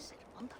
ser monta.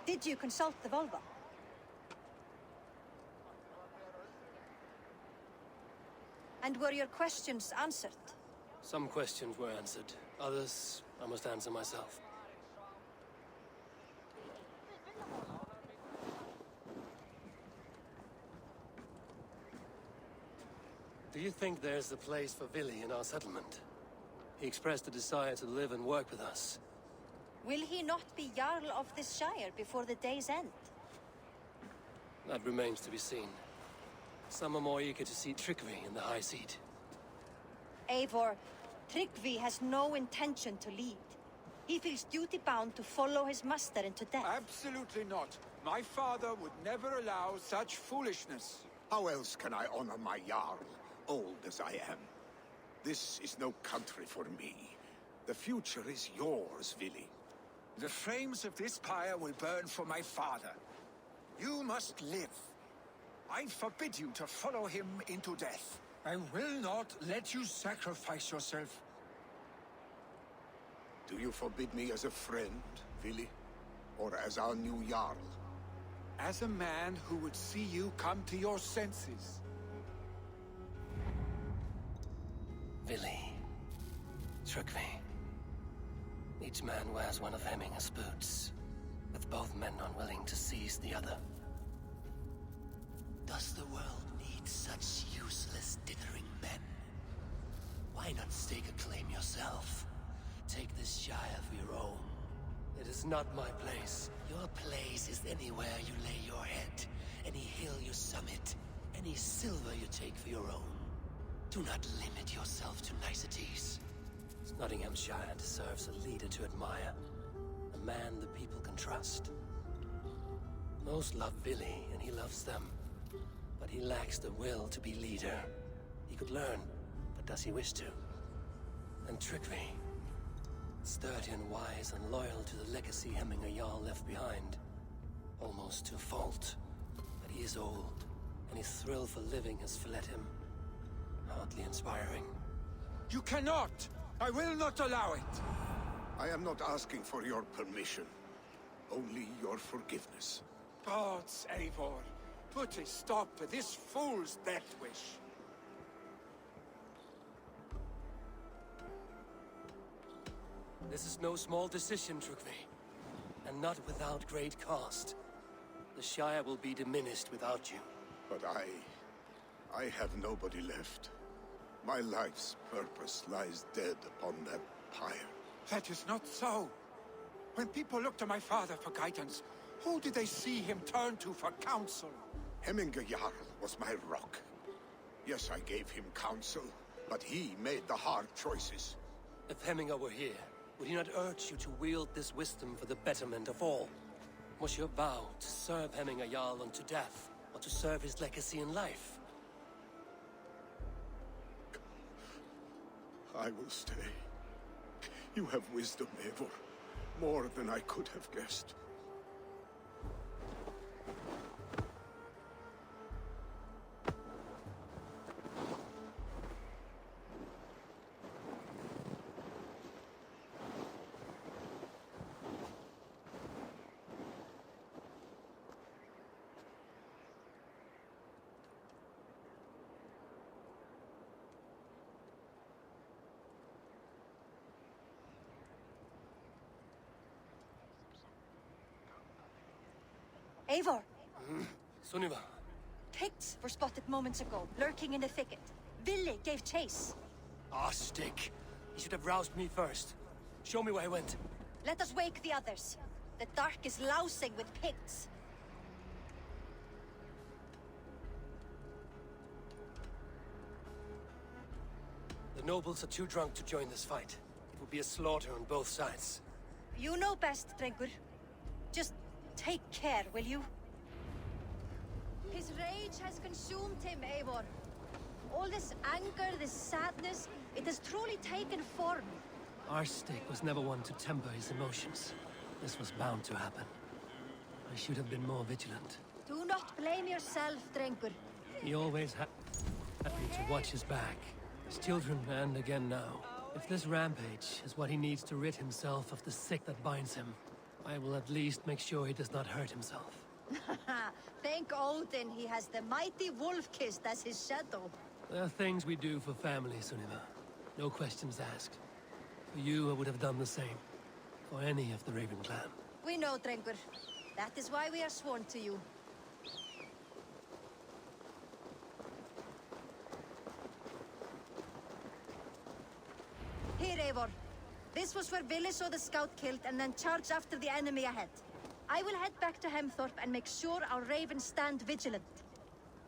Did you consult the Volva? And were your questions answered? Some questions were answered. Others, I must answer myself. Do you think there's a place for Vili in our settlement? He expressed a desire to live and work with us. Will he not be Jarl of this Shire before the day's end? That remains to be seen. Some are more eager to see Tryggvi in the high seat. Eivor, Tryggvi has no intention to lead. He feels duty-bound to follow his master into death. Absolutely not. My father would never allow such foolishness. How else can I honor my Jarl, old as I am? This is no country for me. The future is yours, Vili. The flames of this pyre will burn for my father. You must live. I forbid you to follow him into death. I will not let you sacrifice yourself. Do you forbid me as a friend, Vili? Or as our new Jarl? As a man who would see you come to your senses. Vili. Tryggvi. Each man wears one of Hemminger's boots, with both men unwilling to seize the other. Does the world need such useless, dithering men? Why not stake a claim yourself? Take this Shire for your own. It is not my place. Your place is anywhere you lay your head, any hill you summit, any silver you take for your own. Do not limit yourself to niceties. Nottinghamshire deserves a leader to admire, a man the people can trust. Most love Vili, and he loves them. But he lacks the will to be leader. He could learn, but does he wish to? And Tryggvi, sturdy and wise and loyal to the legacy Hemminger Jarl left behind. Almost to a fault. But he is old, and his thrill for living has fled him. Hardly inspiring. You cannot! I will not allow it! I am not asking for your permission. Only your forgiveness. Gods, Eivor, put a stop to this fool's death wish. This is no small decision, Tryggvi. And not without great cost. The Shire will be diminished without you. But I have nobody left. My life's purpose lies dead upon that pyre. That is not so. When people look to my father for guidance, who did they see him turn to for counsel? Hemminger Jarl was my rock. Yes, I gave him counsel, but he made the hard choices. If Hemminger were here, would he not urge you to wield this wisdom for the betterment of all? Was your vow to serve Hemminger Jarl unto death, or to serve his legacy in life? I will stay. You have wisdom, Eivor. More than I could have guessed. Eivor, Sunniva. Picts were spotted moments ago, lurking in the thicket. Vili gave chase. Ah, stick. You should have roused me first. Show me where he went. Let us wake the others. The dark is lousing with Picts. The nobles are too drunk to join this fight. It will be a slaughter on both sides. You know best, Drengur. Just take care, will you? His rage has consumed him, Eivor. All this anger, this sadness, it has truly taken form. Our stick was never one to temper his emotions. This was bound to happen. I should have been more vigilant. Do not blame yourself, Drengur. He always had me to watch his back. His children, and again now. If this rampage is what he needs to rid himself of the sick that binds him, I will at least make sure he does not hurt himself. Thank Odin he has the mighty Wolf-Kissed as his shadow. There are things we do for family, Sunniva. No questions asked. For you, I would have done the same. For any of the Raven clan. We know, Drengur. That is why we are sworn to you. Here, Eivor. This was where Vili saw the scout killed and then charged after the enemy ahead. I will head back to Hemthorpe and make sure our ravens stand vigilant.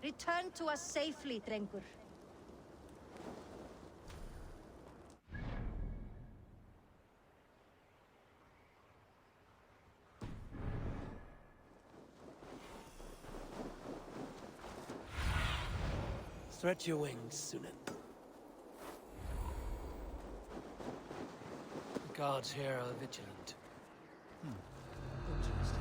Return to us safely, Drengur. Stretch your wings, Sunan. The guards here are vigilant. Interesting.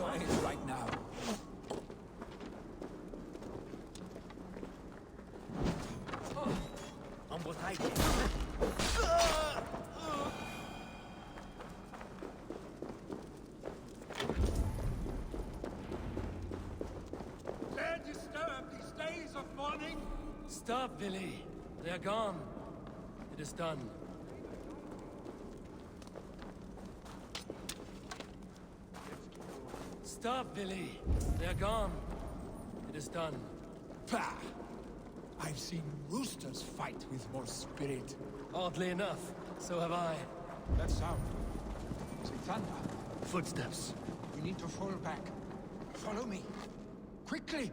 your age right now. On what I get. Dare disturb these days of mourning? Stop, Billy. They're gone. It is done. Stop, Billy. They're gone. It is done. Bah! I've seen roosters fight with more spirit. Oddly enough, so have I. That sound. Is it thunder? Footsteps. We need to fall back. Follow me. Quickly!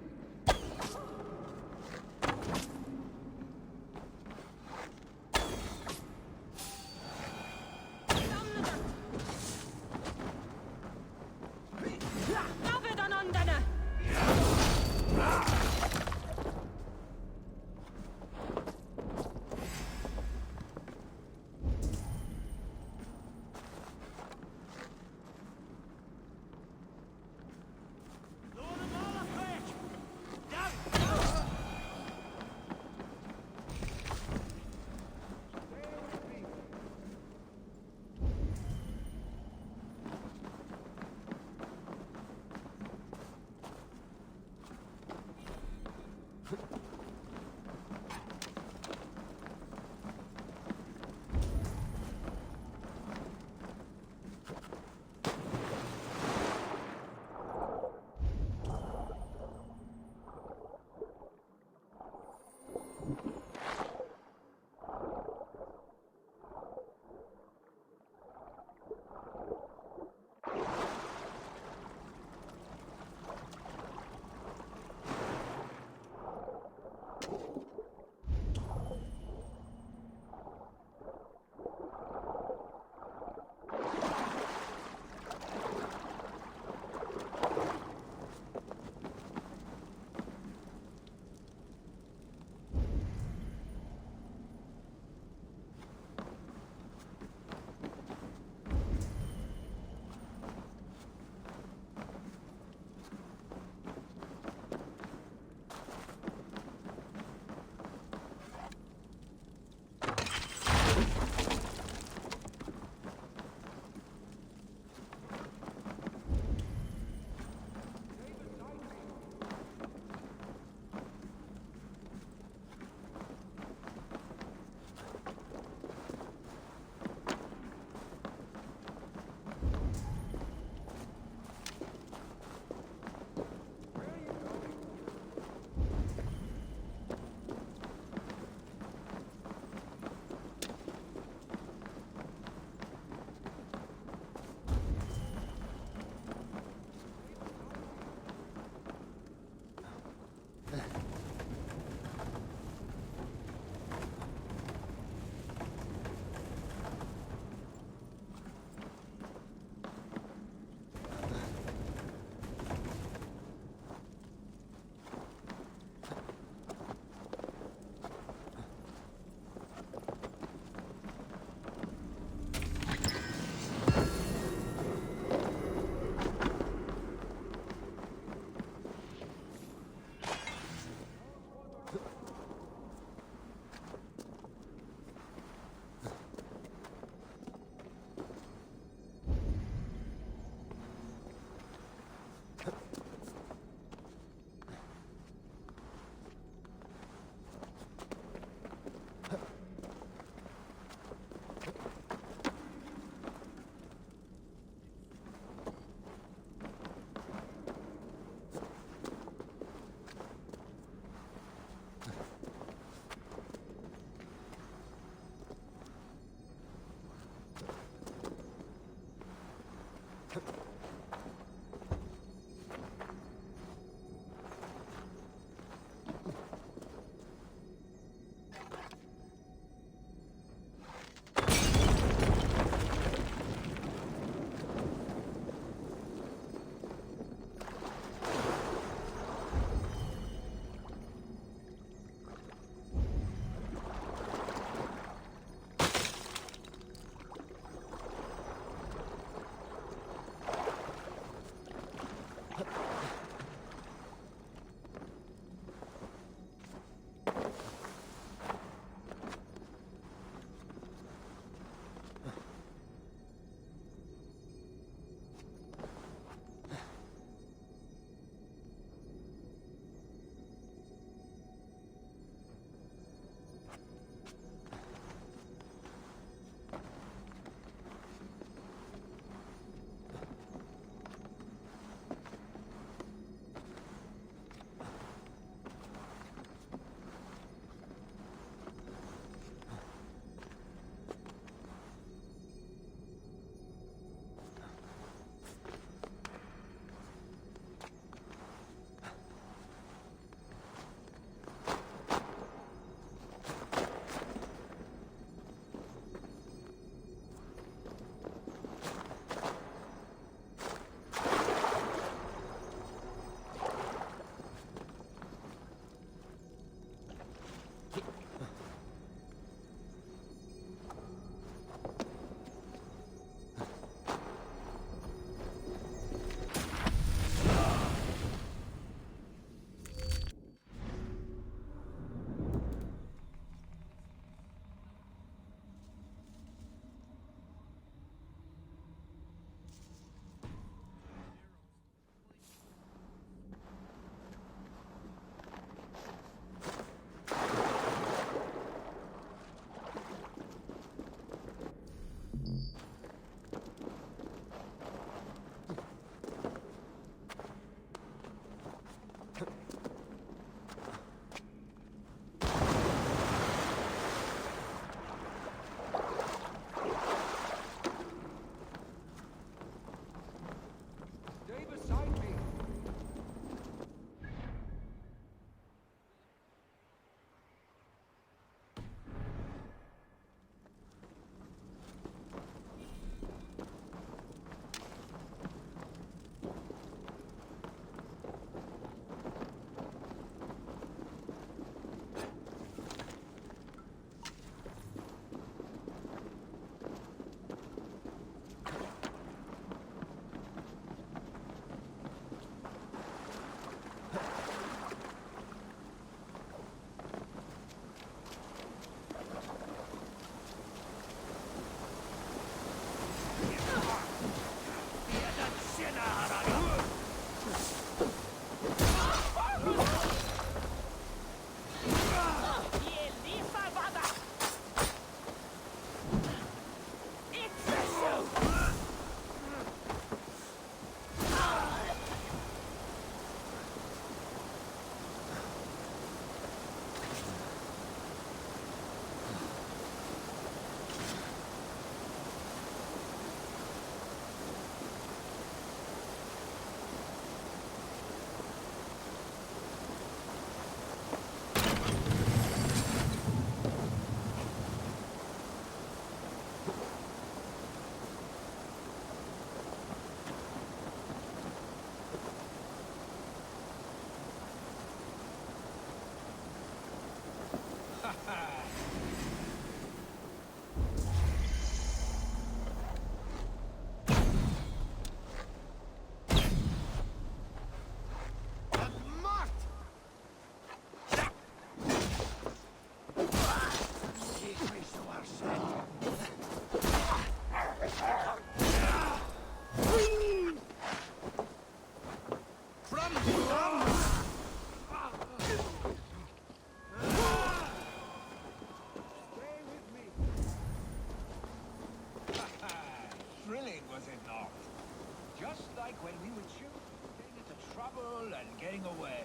like when we would choose getting into trouble and getting away.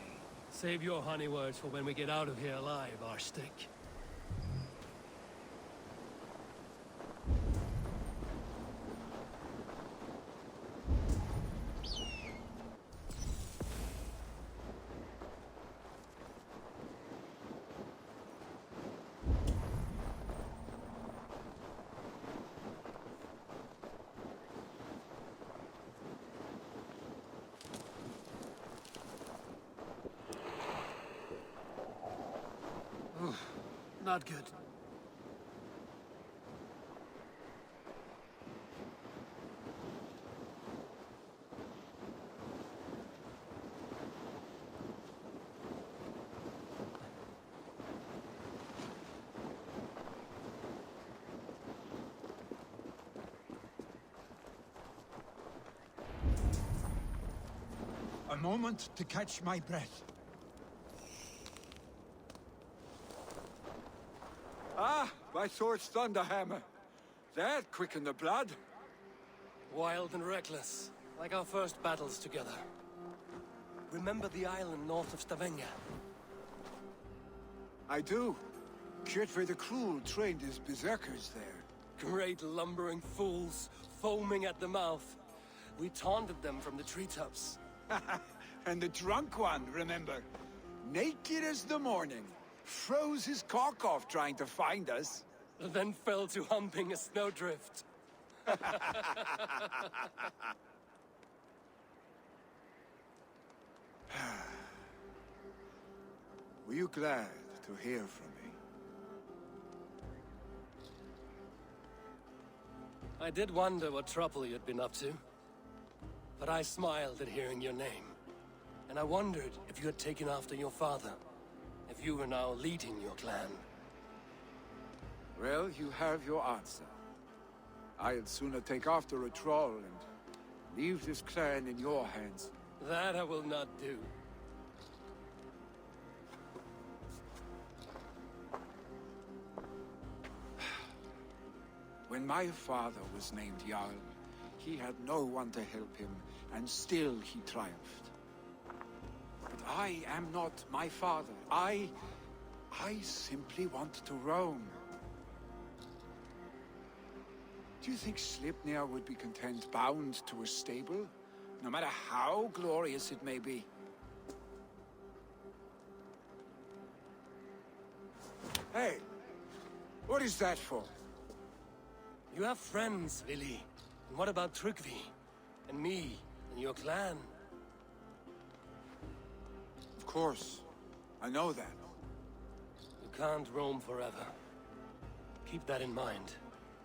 Save your honey words for when we get out of here alive, Arstick. Not good. A moment to catch my breath. Ah, my sword's thunderhammer. That quickened the blood. Wild and reckless, like our first battles together. Remember the island north of Stavanger? I do. Kjotve the Cruel trained his berserkers there. Great lumbering fools, foaming at the mouth. We taunted them from the treetops. And the drunk one, remember? Naked as the morning. Froze his cock off trying to find us. Then fell to humping a snowdrift. Were you glad to hear from me? I did wonder what trouble you'd been up to. But I smiled at hearing your name. And I wondered if you had taken after your father. If you were now leading your clan. Well, you have your answer. I'd sooner take after a troll and leave this clan in your hands. That I will not do. When my father was named Jarl, he had no one to help him, and still he triumphed. But I am not my father. I simply want to roam. Do you think Sleipnir would be content bound to a stable, no matter how glorious it may be? Hey, what is that for? You have friends, Vili. And what about Tryggvi? And me? And your clan? Of course. I know that. You can't roam forever. Keep that in mind.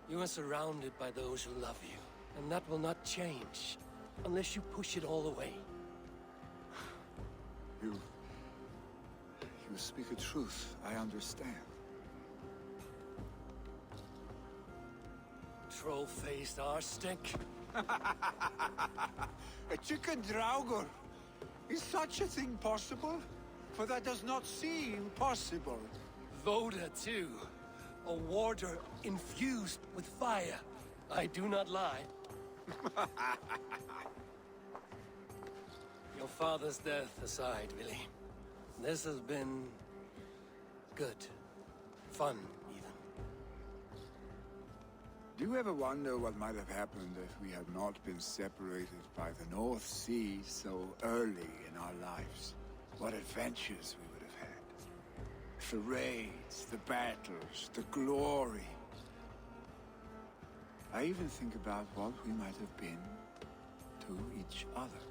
You are surrounded by those who love you. And that will not change. Unless you push it all away. You speak a truth. I understand. Troll-faced Arstick. A chicken Draugr. Is such a thing possible? For that does not seem possible. Voda, too. A warder infused with fire. I do not lie. Your father's death aside, Vili. This has been... good. Fun, even. Do you ever wonder what might have happened if we had not been separated by the North Sea so early in our lives? What adventures we would have had. The raids, the battles, the glory. I even think about what we might have been to each other.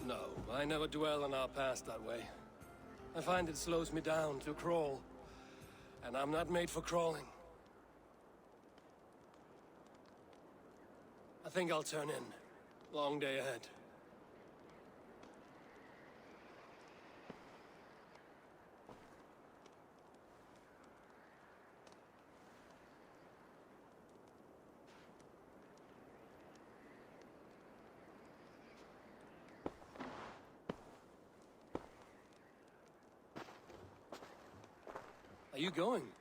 No, I never dwell on our past that way. I find it slows me down to crawl. And I'm not made for crawling. I think I'll turn in. Long day ahead. Are you going?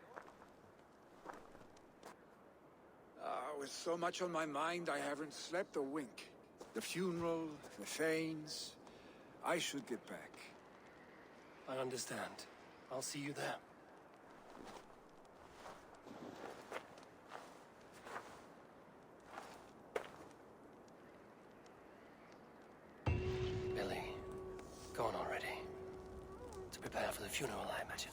with so much on my mind, I haven't slept a wink. The funeral, the Thanes... I should get back. I understand. I'll see you there. Billy, gone already. To prepare for the funeral, I imagine.